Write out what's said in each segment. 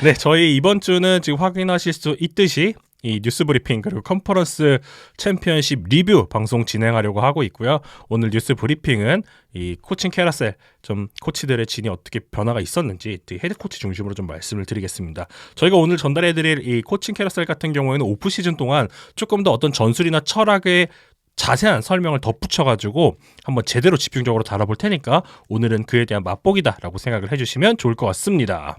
네, 저희 이번 주는 지금 확인하실 수 있듯이 이 뉴스 브리핑 그리고 컨퍼런스 챔피언십 리뷰 방송 진행하려고 하고 있고요. 오늘 뉴스 브리핑은 이 코칭 캐러셀 좀 코치들의 진이 어떻게 변화가 있었는지 헤드 코치 중심으로 좀 말씀을 드리겠습니다. 저희가 오늘 전달해드릴 이 코칭 캐러셀 같은 경우에는 오프 시즌 동안 조금 더 어떤 전술이나 철학의 자세한 설명을 덧붙여가지고 한번 제대로 집중적으로 다뤄볼 테니까 오늘은 그에 대한 맛보기다라고 생각을 해주시면 좋을 것 같습니다.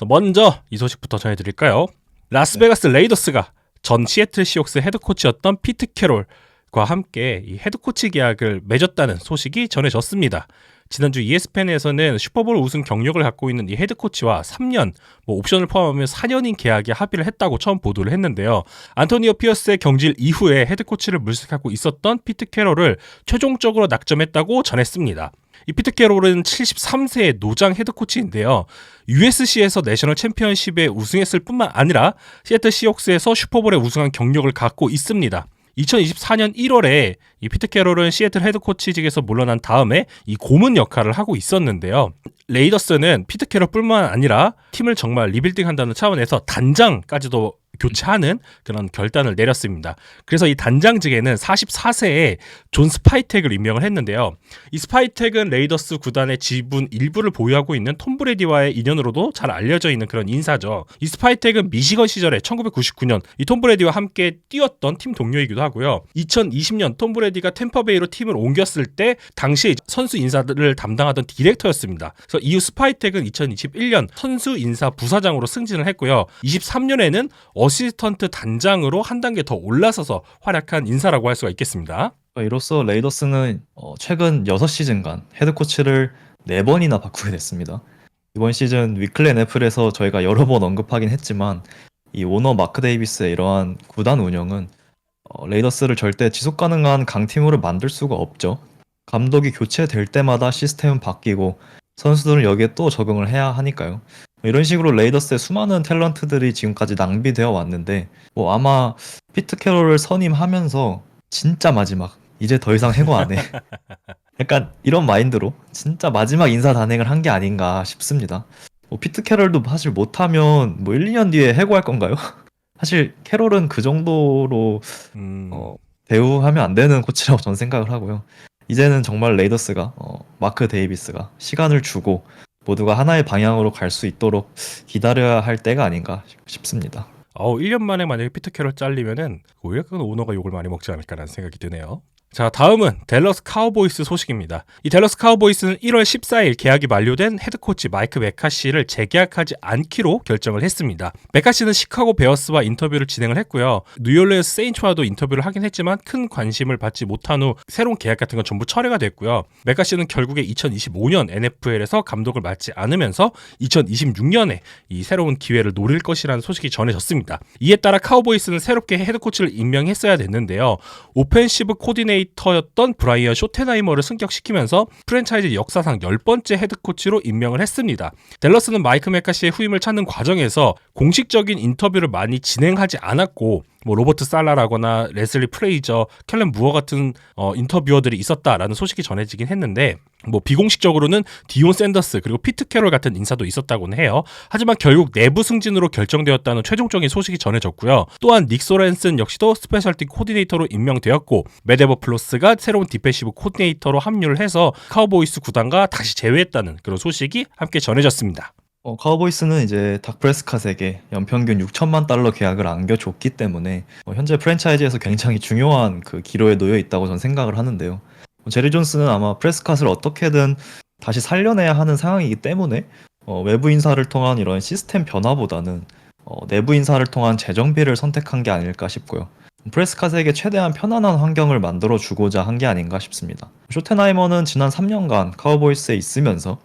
먼저 이 소식부터 전해드릴까요? 라스베가스 레이더스가 전 시애틀 시옥스 헤드코치였던 피트 캐롤과 함께 이 헤드코치 계약을 맺었다는 소식이 전해졌습니다. 지난주 ESPN에서는 슈퍼볼 우승 경력을 갖고 있는 이 헤드코치와 3년, 옵션을 포함하면 4년인 계약에 합의를 했다고 처음 보도를 했는데요. 안토니오 피어스의 경질 이후에 헤드코치를 물색하고 있었던 피트 캐롤을 최종적으로 낙점했다고 전했습니다. 이 피트 캐롤은 73세의 노장 헤드코치인데요. USC에서 내셔널 챔피언십에 우승했을 뿐만 아니라 시애틀 시옥스에서 슈퍼볼에 우승한 경력을 갖고 있습니다. 2024년 1월에 이 피트 캐롤은 시애틀 헤드코치직에서 물러난 다음에 이 고문 역할을 하고 있었는데요. 레이더스는 피트 캐롤뿐만 아니라 팀을 정말 리빌딩한다는 차원에서 단장까지도 교체하는 그런 결단을 내렸습니다. 그래서 이 단장직에는 44세의 존 스파이텍을 임명을 했는데요. 이 스파이텍은 레이더스 구단의 지분 일부를 보유하고 있는 톰 브레디와의 인연으로도 잘 알려져 있는 그런 인사죠. 이 스파이텍은 미시건 시절에 1999년 이 톰 브레디와 함께 뛰었던 팀 동료이기도 하고요. 2020년 톰 브레디가 템퍼베이로 팀을 옮겼을 때 당시 선수 인사를 담당하던 디렉터였습니다. 그래서 이후 스파이텍은 2021년 선수 인사 부사장으로 승진을 했고요. 23년에는 어시스턴트 단장으로 한 단계 더 올라서서 활약한 인사라고 할 수가 있겠습니다. 이로써 레이더스는 최근 6시즌간 헤드코치를 4번이나 바꾸게 됐습니다. 이번 시즌 위클리 NFL에서 저희가 여러 번 언급하긴 했지만 이 오너 마크 데이비스의 이러한 구단 운영은 레이더스를 절대 지속 가능한 강팀으로 만들 수가 없죠. 감독이 교체될 때마다 시스템은 바뀌고 선수들은 여기에 또 적응을 해야 하니까요. 이런 식으로 레이더스의 수많은 탤런트들이 지금까지 낭비되어 왔는데 아마 피트 캐롤을 선임하면서 진짜 마지막 이제 더 이상 해고 안 해. 약간 이런 마인드로 진짜 마지막 인사 단행을 한 게 아닌가 싶습니다. 피트 캐롤도 사실 못하면 1, 2년 뒤에 해고할 건가요? 사실 캐롤은 그 정도로 대우하면 안 되는 코치라고 저는 생각을 하고요. 이제는 정말 레이더스가 마크 데이비스가 시간을 주고 모두가 하나의 방향으로 갈 수 있도록 기다려야 할 때가 아닌가 싶습니다. 1년 만에 만약에 피터 캐롤 잘리면은 오히려 그건 오너가 욕을 많이 먹지 않을까라는 생각이 드네요. 자, 다음은 댈러스 카우보이스 소식입니다. 이 댈러스 카우보이스는 1월 14일 계약이 만료된 헤드코치 마이크 메카시를 재계약하지 않기로 결정을 했습니다. 메카시는 시카고 베어스와 인터뷰를 진행을 했고요. 뉴올리언스 세인츠와도 인터뷰를 하긴 했지만 큰 관심을 받지 못한 후 새로운 계약 같은 건 전부 철회가 됐고요. 메카시는 결국에 2025년 NFL에서 감독을 맡지 않으면서 2026년에 이 새로운 기회를 노릴 것이라는 소식이 전해졌습니다. 이에 따라 카우보이스는 새롭게 헤드코치를 임명했어야 됐는데요. 오펜시브 코디네이터였던 브라이언 쇼텐하이머를 승격시키면서 프랜차이즈 역사상 10번째 헤드코치로 임명을 했습니다. 댈러스는 마이크 메카시의 후임을 찾는 과정에서 공식적인 인터뷰를 많이 진행하지 않았고 로버트 살라라거나 레슬리 프레이저, 켈렌 무어 같은 인터뷰어들이 있었다라는 소식이 전해지긴 했는데 비공식적으로는 디온 샌더스 그리고 피트 캐롤 같은 인사도 있었다고는 해요. 하지만 결국 내부 승진으로 결정되었다는 최종적인 소식이 전해졌고요. 또한 닉 소렌슨 역시도 스페셜티 코디네이터로 임명되었고 맷 에버플로스가 새로운 디펜시브 코디네이터로 합류를 해서 카우보이스 구단과 다시 재회했다는 그런 소식이 함께 전해졌습니다. 카우보이스는 이제 닥 프레스캇에게 연평균 $6천만 계약을 안겨줬기 때문에 현재 프랜차이즈에서 굉장히 중요한 그 기로에 놓여 있다고 저는 생각을 하는데요. 제리 존스는 아마 프레스캇을 어떻게든 다시 살려내야 하는 상황이기 때문에 외부 인사를 통한 이런 시스템 변화보다는 내부 인사를 통한 재정비를 선택한 게 아닐까 싶고요. 프레스캇에게 최대한 편안한 환경을 만들어주고자 한 게 아닌가 싶습니다. 쇼텐하이머는 지난 3년간 카우보이스에 있으면서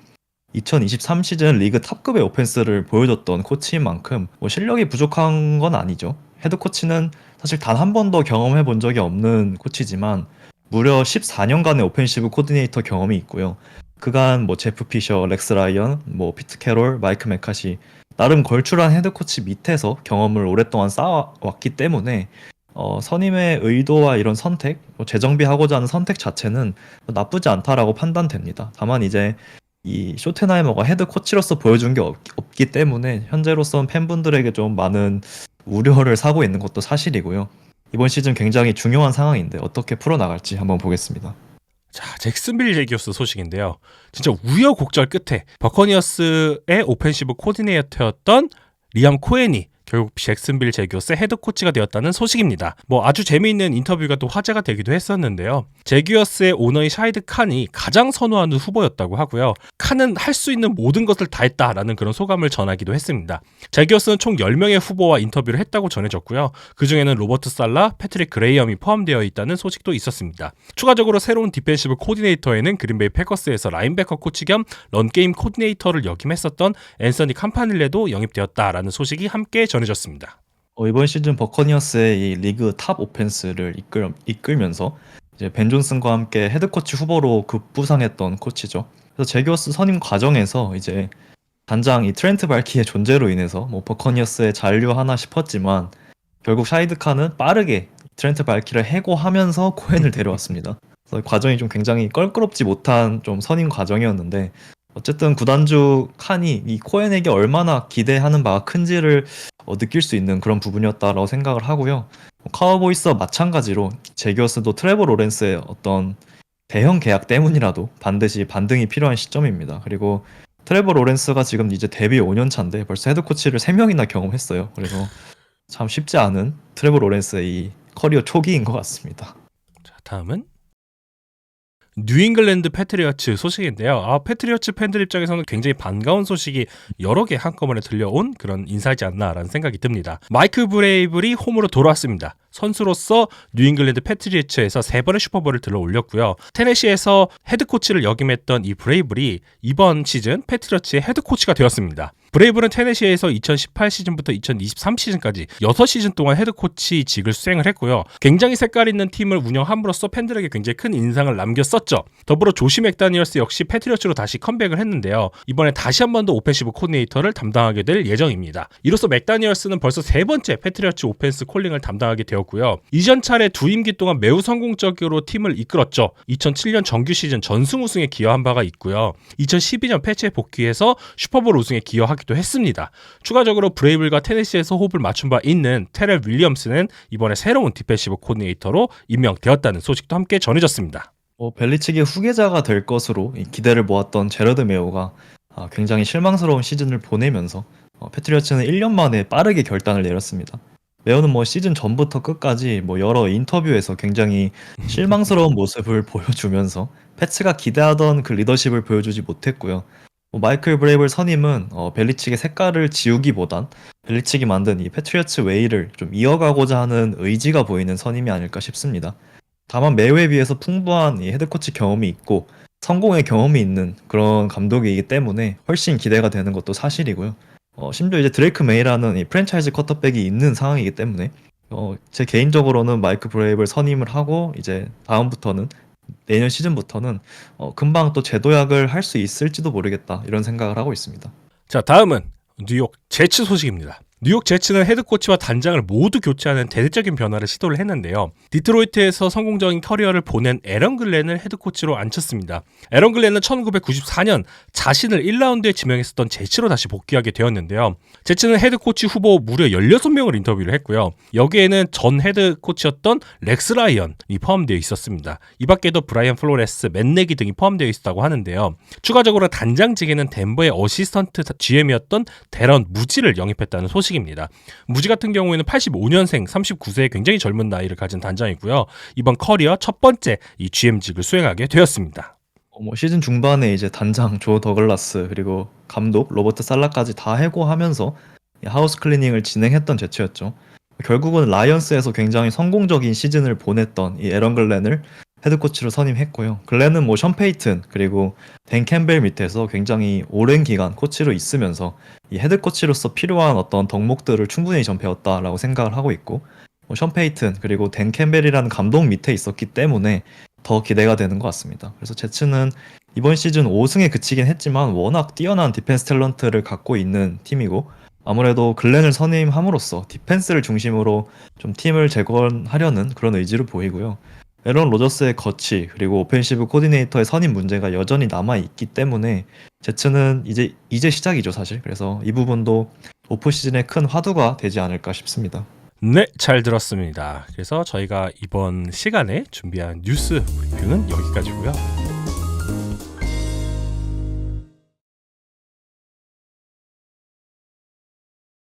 2023 시즌 리그 탑급의 오펜스를 보여줬던 코치인 만큼 실력이 부족한 건 아니죠. 헤드코치는 사실 단 한 번도 경험해 본 적이 없는 코치지만 무려 14년간의 오펜시브 코디네이터 경험이 있고요. 그간 제프 피셔, 렉스 라이언, 피트 캐롤, 마이크 메카시 나름 걸출한 헤드코치 밑에서 경험을 오랫동안 쌓아왔기 때문에 선임의 의도와 이런 선택, 재정비하고자 하는 선택 자체는 나쁘지 않다라고 판단됩니다. 다만 이제 이 쇼텐하이머가 헤드 코치로서 보여준 게 없기 때문에 현재로선 팬분들에게 좀 많은 우려를 사고 있는 것도 사실이고요. 이번 시즌 굉장히 중요한 상황인데 어떻게 풀어나갈지 한번 보겠습니다. 자, 잭슨빌 제기어스 소식인데요. 진짜 우여곡절 끝에 버커니어스의 오펜시브 코디네이터였던 리암 코엔이 결국 잭슨빌 제기어스의 헤드 코치가 되었다는 소식입니다. 뭐 아주 재미있는 인터뷰가 또 화제가 되기도 했었는데요. 제기어스의 오너인 샤이드 칸이 가장 선호하는 후보였다고 하고요. 칸은 할 수 있는 모든 것을 다 했다라는 그런 소감을 전하기도 했습니다. 제기어스는 총 10명의 후보와 인터뷰를 했다고 전해졌고요. 그중에는 로버트 살라, 패트릭 그레이엄이 포함되어 있다는 소식도 있었습니다. 추가적으로 새로운 디펜시브 코디네이터에는 그린베이 패커스에서 라인베커 코치 겸 런게임 코디네이터를 역임했었던 앤서니 캄파닐레도 영입되었다라는 소식이 함께 전해졌습니다. 이번 시즌 버커니어스의 이 리그 탑 오펜스를 이끌면서 이제 벤 존슨과 함께 헤드 코치 후보로 급부상했던 코치죠. 그래서 제기어스 선임 과정에서 이제 단장 이 트렌트 발키의 존재로 인해서 뭐 버커니어스에 잔류하나 싶었지만 결국 샤이드 칸은 빠르게 트렌트 발키를 해고하면서 코엔을 데려왔습니다. 그래서 과정이 좀 굉장히 껄끄럽지 못한 좀 선임 과정이었는데 어쨌든 구단주 칸이 이 코엔에게 얼마나 기대하는 바가 큰지를 느낄 수 있는 그런 부분이었다라고 생각을 하고요. 카우보이스와 마찬가지로 제기어스도 트레버 로렌스의 어떤 대형 계약 때문이라도 반드시 반등이 필요한 시점입니다. 그리고 트레버 로렌스가 지금 이제 데뷔 5년 차인데 벌써 헤드 코치를 3명이나 경험했어요. 그래서 참 쉽지 않은 트레버 로렌스의 이 커리어 초기인 것 같습니다. 자, 다음은 뉴잉글랜드 패트리어츠 소식인데요. 패트리어츠 팬들 입장에서는 굉장히 반가운 소식이 여러 개 한꺼번에 들려온 그런 인사이지 않나라는 생각이 듭니다. 마이크 브레이블이 홈으로 돌아왔습니다. 선수로서 뉴잉글랜드 패트리어츠에서 3번의 슈퍼볼을 들러 올렸고요. 테네시에서 헤드코치를 역임했던 이 브레이블이 이번 시즌 패트리어츠의 헤드코치가 되었습니다. 브레이블은 테네시에서 2018 시즌부터 2023 시즌까지 6시즌 동안 헤드코치직을 수행을 했고요. 굉장히 색깔 있는 팀을 운영함으로써 팬들에게 굉장히 큰 인상을 남겼었죠. 더불어 조시 맥다니얼스 역시 패트리어츠로 다시 컴백을 했는데요. 이번에 다시 한 번 더 오펜시브 코디네이터를 담당하게 될 예정입니다. 이로써 맥다니얼스는 벌써 3번째 패트리어츠 오펜스 콜링을 담당하게 되었고요. 이전 차례 2임기 동안 매우 성공적으로 팀을 이끌었죠. 2007년 정규 시즌 전승 우승에 기여한 바가 있고요. 2012년 패치에 복귀해서 슈퍼볼 우승에 기여하기도 했습니다. 추가적으로 브레이블과 테네시에서 호흡을 맞춘 바 있는 테렐 윌리엄스는 이번에 새로운 디펜시브 코디네이터로 임명되었다는 소식도 함께 전해졌습니다. 벨리치기의 후계자가 될 것으로 기대를 모았던 제러드 메오가 굉장히 실망스러운 시즌을 보내면서 패트리어츠는 1년 만에 빠르게 결단을 내렸습니다. 메오는 뭐 시즌 전부터 끝까지 뭐 여러 인터뷰에서 굉장히 실망스러운 모습을 보여주면서 패츠가 기대하던 그 리더십을 보여주지 못했고요. 마이클 브레이블 선임은 벨리치기의 색깔을 지우기보단 벨리치기 만든 이 패트리어츠 웨이를 좀 이어가고자 하는 의지가 보이는 선임이 아닐까 싶습니다. 다만 메오에 비해서 풍부한 이 헤드코치 경험이 있고 성공의 경험이 있는 그런 감독이기 때문에 훨씬 기대가 되는 것도 사실이고요. 심지어 이제 드레이크 메이라는 이 프랜차이즈 쿼터백이 있는 상황이기 때문에 제 개인적으로는 마이크 브레이블 선임을 하고 이제 다음부터는 내년 시즌부터는 금방 또 재도약을 할 수 있을지도 모르겠다 이런 생각을 하고 있습니다. 자, 다음은 뉴욕 제츠 소식입니다. 뉴욕 제츠는 헤드코치와 단장을 모두 교체하는 대대적인 변화를 시도를 했는데요. 디트로이트에서 성공적인 커리어를 보낸 에런 글렌을 헤드코치로 앉혔습니다. 에런 글렌은 1994년 자신을 1라운드에 지명했었던 제츠로 다시 복귀하게 되었는데요. 제츠는 헤드코치 후보 무려 16명을 인터뷰를 했고요. 여기에는 전 헤드코치였던 렉스 라이언이 포함되어 있었습니다. 이 밖에도 브라이언 플로레스, 맷 네기 등이 포함되어 있었다고 하는데요. 추가적으로 단장직에는 덴버의 어시스턴트 GM이었던 데런 무지를 영입했다는 소식입니다. 무지 같은 경우에는 85년생 39세의 굉장히 젊은 나이를 가진 단장이고요. 이번 커리어 첫 번째 이 GM직을 수행하게 되었습니다. 시즌 중반에 이제 단장 조 더글라스 그리고 감독 로버트 살라까지 다 해고하면서 하우스 클리닝을 진행했던 제츠였죠. 결국은 라이언스에서 굉장히 성공적인 시즌을 보냈던 이 에런 글렌을 헤드코치로 선임했고요. 글렌은 뭐 션 페이튼 그리고 댄 캠벨 밑에서 굉장히 오랜 기간 코치로 있으면서 이 헤드코치로서 필요한 어떤 덕목들을 충분히 전 배웠다라고 생각을 하고 있고 션 페이튼 그리고 댄 캠벨이라는 감독 밑에 있었기 때문에 더 기대가 되는 것 같습니다. 그래서 제츠는 이번 시즌 5승에 그치긴 했지만 워낙 뛰어난 디펜스 탤런트를 갖고 있는 팀이고 아무래도 글렌을 선임함으로써 디펜스를 중심으로 좀 팀을 재건하려는 그런 의지를 보이고요. 에런 로저스의 거치 그리고 오펜시브 코디네이터의 선임 문제가 여전히 남아 있기 때문에 제츠는 이제 시작이죠 사실. 그래서 이 부분도 오프 시즌에 큰 화두가 되지 않을까 싶습니다. 네, 잘 들었습니다. 그래서 저희가 이번 시간에 준비한 뉴스 브리핑은 여기까지고요.